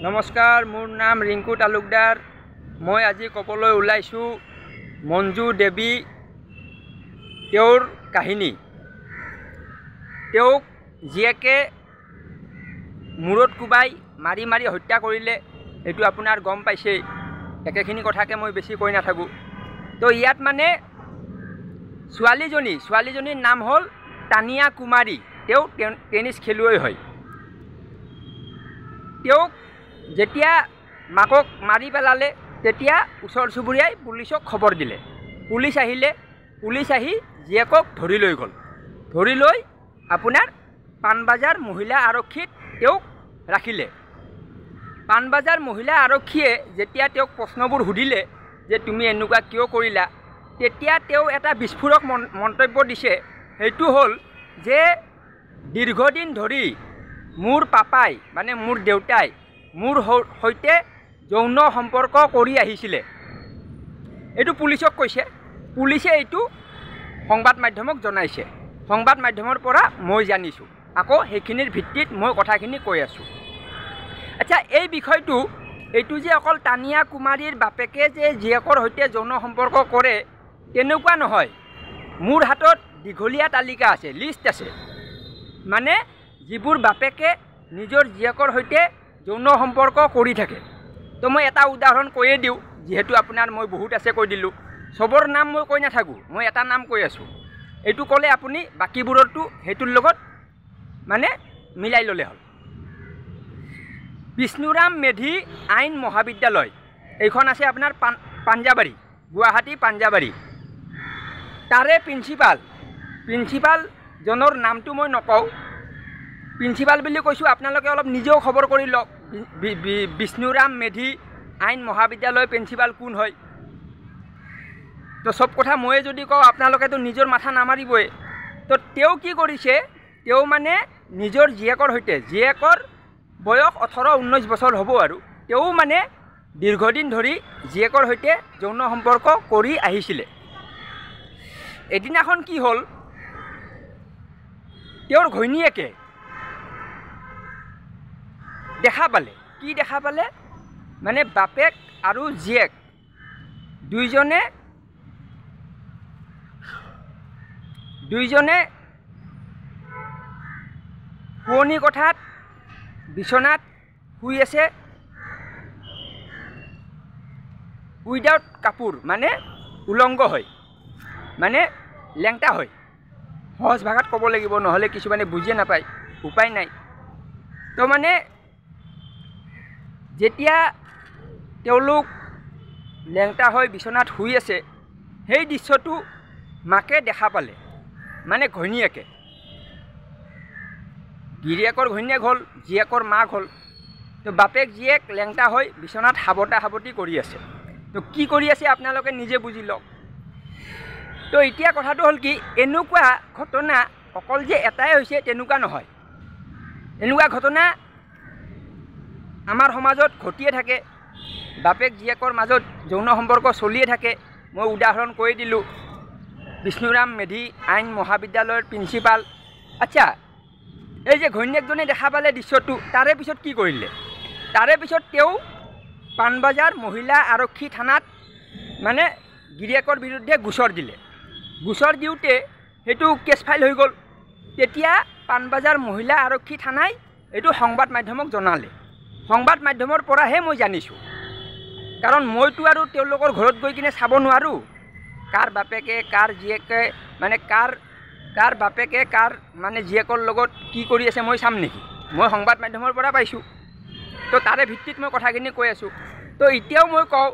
নমস্কাৰ, মোৰ নাম ৰিংকু তালুকদাৰ। মই আজি ক'বলৈ ওলাইছোঁ মঞ্জু দেৱী তেওঁৰ কাহিনী। তেওঁক জীয়েকে মূৰত কোবাই মাৰি মাৰি হত্যা কৰিলে, এইটো আপোনাৰ গম পাইছেই। একেখিনি কথাকে মই বেছি কৈ নাথাকোঁ। তো ইয়াত মানে ছোৱালীজনীৰ নাম হ'ল তানিয়া কুমাৰী। তেওঁ টেনিছ খেলুৱৈ হয়। তেওঁক যেতিয়া মাকক মাৰি পেলালে, তেতিয়া ওচৰ চুবুৰীয়াই পুলিচক খবৰ দিলে। পুলিচ আহি জীয়েকক ধৰি লৈ গ'ল। ধৰি লৈ আপোনাৰ পাণবজাৰ মহিলা আৰক্ষীত তেওঁক ৰাখিলে। পাণবজাৰ মহিলা আৰক্ষীয়ে যেতিয়া তেওঁক প্ৰশ্নবোৰ সুধিলে যে তুমি এনেকুৱা কিয় কৰিলা, তেতিয়া তেওঁ এটা বিস্ফোৰক মন্তব্য দিছে। সেইটো হ'ল যে দীৰ্ঘদিন ধৰি মোৰ পাপাই মানে মোৰ দেউতাই মোৰ সৈতে যৌন সম্পৰ্ক কৰি আহিছিলে। এইটো পুলিচক কৈছে। পুলিচে এইটো সংবাদ মাধ্যমক জনাইছে। সংবাদ মাধ্যমৰ পৰা মই জানিছোঁ। আকৌ সেইখিনিৰ ভিত্তিত মই কথাখিনি কৈ আছোঁ। আচ্ছা, এই বিষয়টো এইটো যে অকল তানিয়া কুমাৰীৰ বাপেকে যে জীয়েকৰ সৈতে যৌন সম্পৰ্ক কৰে তেনেকুৱা নহয়। মোৰ হাতত দীঘলীয়া তালিকা আছে, লিষ্ট আছে। মানে যিবোৰ বাপেকে নিজৰ জীয়েকৰ সৈতে যৌন সম্পৰ্ক কৰি থাকে। তো মই এটা উদাহৰণ কৈয়ে দিওঁ, যিহেতু আপোনাৰ মই বহুত আছে কৈ দিলোঁ। চবৰ নাম মই কৈ নাথাকোঁ, মই এটা নাম কৈ আছোঁ। এইটো ক'লে আপুনি বাকীবোৰতো সেইটোৰ লগত মানে মিলাই ল'লে হ'ল। বিষ্ণুৰাম মেধি আইন মহাবিদ্যালয়, এইখন আছে আপোনাৰ পাঞ্জাবাৰী, গুৱাহাটী পাঞ্জাবাৰী। তাৰে প্ৰিন্সিপালজনৰ নামটো মই নকওঁ। প্ৰিন্সিপাল বুলি কৈছোঁ, আপোনালোকে অলপ নিজেও খবৰ কৰি লওক বিষ্ণুৰাম মেধি আইন মহাবিদ্যালয় প্ৰিন্সিপাল কোন হয়। তো চব কথা ময়ে যদি কওঁ আপোনালোকেতো নিজৰ মাথা নামাৰিবই। তো তেওঁ কি কৰিছে, তেওঁ মানে নিজৰ জীয়েকৰ সৈতে, জীয়েকৰ বয়স 18-19 বছৰ হ'ব আৰু, তেওঁ মানে দীৰ্ঘদিন ধৰি জীয়েকৰ সৈতে যৌন সম্পৰ্ক কৰি আহিছিলে। এদিনাখন কি হ'ল, তেওঁৰ ঘৈণীয়েকে দেখা পালে। কি দেখা পালে মানে বাপেক আৰু জীয়েক দুইজনে শোৱনি কোঠাত বিচনাত শুই আছে উইদাউট কাপোৰ, মানে উলংগ হয়, মানে লেংটা হয়। সহজ ভাষাত ক'ব লাগিব, নহ'লে কিছুমানে বুজিয়ে নাপায়, উপায় নাই। তো মানে যেতিয়া তেওঁলোক লেংটা হৈ বিচনাত শুই আছে, সেই দৃশ্যটো মাকে দেখা পালে, মানে ঘৈণীয়েকে। গিৰিয়েকৰ ঘৈণীয়েক হ'ল, জীয়েকৰ মাক হ'ল। তো বাপেক জীয়েক লেংটা হৈ বিচনাত সাৱটি কৰি আছে। তো কি কৰি আছে আপোনালোকে নিজে বুজি লওক। তো এতিয়া কথাটো হ'ল কি, এনেকুৱা ঘটনা অকল যে এটাই হৈছে তেনেকুৱা নহয়। এনেকুৱা ঘটনা আমাৰ সমাজত ঘটিয়ে থাকে। বাপেক জীয়েকৰ মাজত যৌন সম্পৰ্ক চলিয়ে থাকে। মই উদাহৰণ কৈ দিলোঁ, বিষ্ণুৰাম মেধি আইন মহাবিদ্যালয়ৰ প্ৰিন্সিপাল। আচ্ছা, এই যে ঘৈণীয়েকজনে দেখা পালে দৃশ্যটো, তাৰে পিছত কি কৰিলে? তাৰে পিছত তেওঁ পাণবজাৰ মহিলা আৰক্ষী থানাত মানে গিৰিয়েকৰ বিৰুদ্ধে গোচৰ দিলে। গোচৰ দিওঁতে সেইটো কেছ ফাইল হৈ গ'ল। তেতিয়া পাণবজাৰ মহিলা আৰক্ষী থানাই এইটো সংবাদ মাধ্যমক জনালে। সংবাদ মাধ্যমৰ পৰাহে মই জানিছোঁ, কাৰণ মইতো আৰু তেওঁলোকৰ ঘৰত গৈ কিনে চাব নোৱাৰোঁ কাৰ বাপেকে কাৰ জীয়েকে, মানে কাৰ বাপেকে কাৰ মানে জীয়েকৰ লগত কি কৰি আছে মই চাম নেকি? মই সংবাদ মাধ্যমৰ পৰা পাইছোঁ। তো তাৰে ভিত্তিত মই কথাখিনি কৈ আছোঁ। তো এতিয়াও মই কওঁ,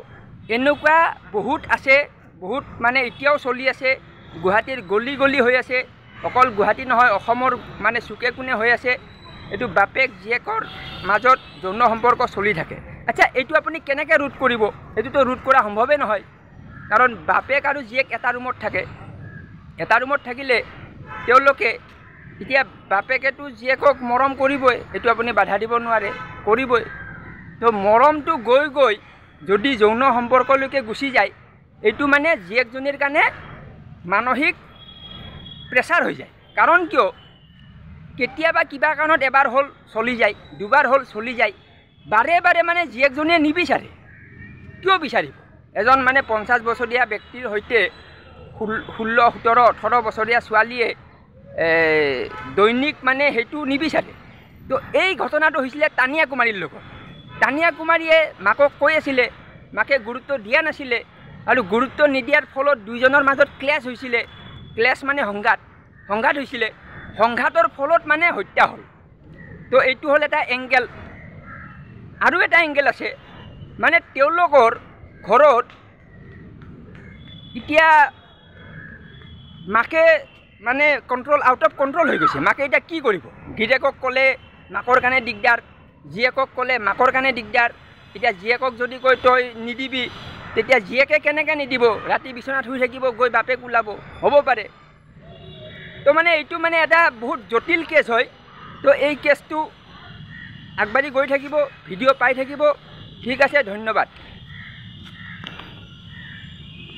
এনেকুৱা বহুত আছে, বহুত মানে এতিয়াও চলি আছে। গুৱাহাটীৰ গলি হৈ আছে। অকল গুৱাহাটী নহয়, অসমৰ মানে চুকে কোণে হৈ আছে। এইটো বাপেক জীয়েকৰ মাজত যৌন সম্পৰ্ক চলি থাকে। আচ্ছা, এইটো আপুনি কেনেকৈ ৰোধ কৰিব? এইটোতো ৰোধ কৰা সম্ভৱেই নহয়, কাৰণ বাপেক আৰু জীয়েক এটা ৰুমত থাকে। এটা ৰুমত থাকিলে তেওঁলোকে, এতিয়া বাপেকেতো জীয়েকক মৰম কৰিবই, এইটো আপুনি বাধা দিব নোৱাৰে, কৰিবই। তো মৰমটো গৈ যদি যৌন সম্পৰ্কলৈকে গুচি যায়, এইটো মানে জীয়েকজনীৰ কাৰণে মানসিক প্ৰেছাৰ হৈ যায়। কাৰণ কিয়, কেতিয়াবা কিবা কাৰণত এবাৰ হ'ল চলি যায়, দুবাৰ হ'ল চলি যায়, বাৰে বাৰে মানে জীয়েকজনীয়ে নিবিচাৰে। কিয় বিচাৰিব? এজন মানে 50 বছৰীয়া ব্যক্তিৰ সৈতে 16, 17, 18 বছৰীয়া ছোৱালীয়ে দৈনিক মানে সেইটো নিবিচাৰে। তো এই ঘটনাটো হৈছিলে তানিয়া কুমাৰীৰ লগত। তানিয়া কুমাৰীয়ে মাকক কৈ আছিলে, মাকে গুৰুত্ব দিয়া নাছিলে, আৰু গুৰুত্ব নিদিয়াৰ ফলত দুইজনৰ মাজত ক্লেছ হৈছিলে। ক্লেছ মানে সংঘাত হৈছিলে। সংঘাতৰ ফলত মানে হত্যা হ'ল। তো এইটো হ'ল এটা এংগেল। আৰু এটা এংগেল আছে, মানে তেওঁলোকৰ ঘৰত এতিয়া মাকে মানে আউট অফ কণ্ট্ৰল হৈ গৈছে। মাকে এতিয়া কি কৰিব? গিৰিয়েকক ক'লে মাকৰ কাৰণে দিগদাৰ, জীয়েকক ক'লে মাকৰ কাৰণে দিগদাৰ। এতিয়া জীয়েকক যদি কয় তই নিদিবি, তেতিয়া জীয়েকে কেনেকৈ নিদিব? ৰাতি বিচনাত শুই থাকিব, গৈ বাপেক ওলাব, হ'ব পাৰে। তো মানে এইটো মানে এটা বহুত জটিল কেছ হয়। তো এই কেছটো আগবাঢ়ি গৈ থাকিব, ভিডিঅ' পাই থাকিব। ঠিক আছে, ধন্যবাদ।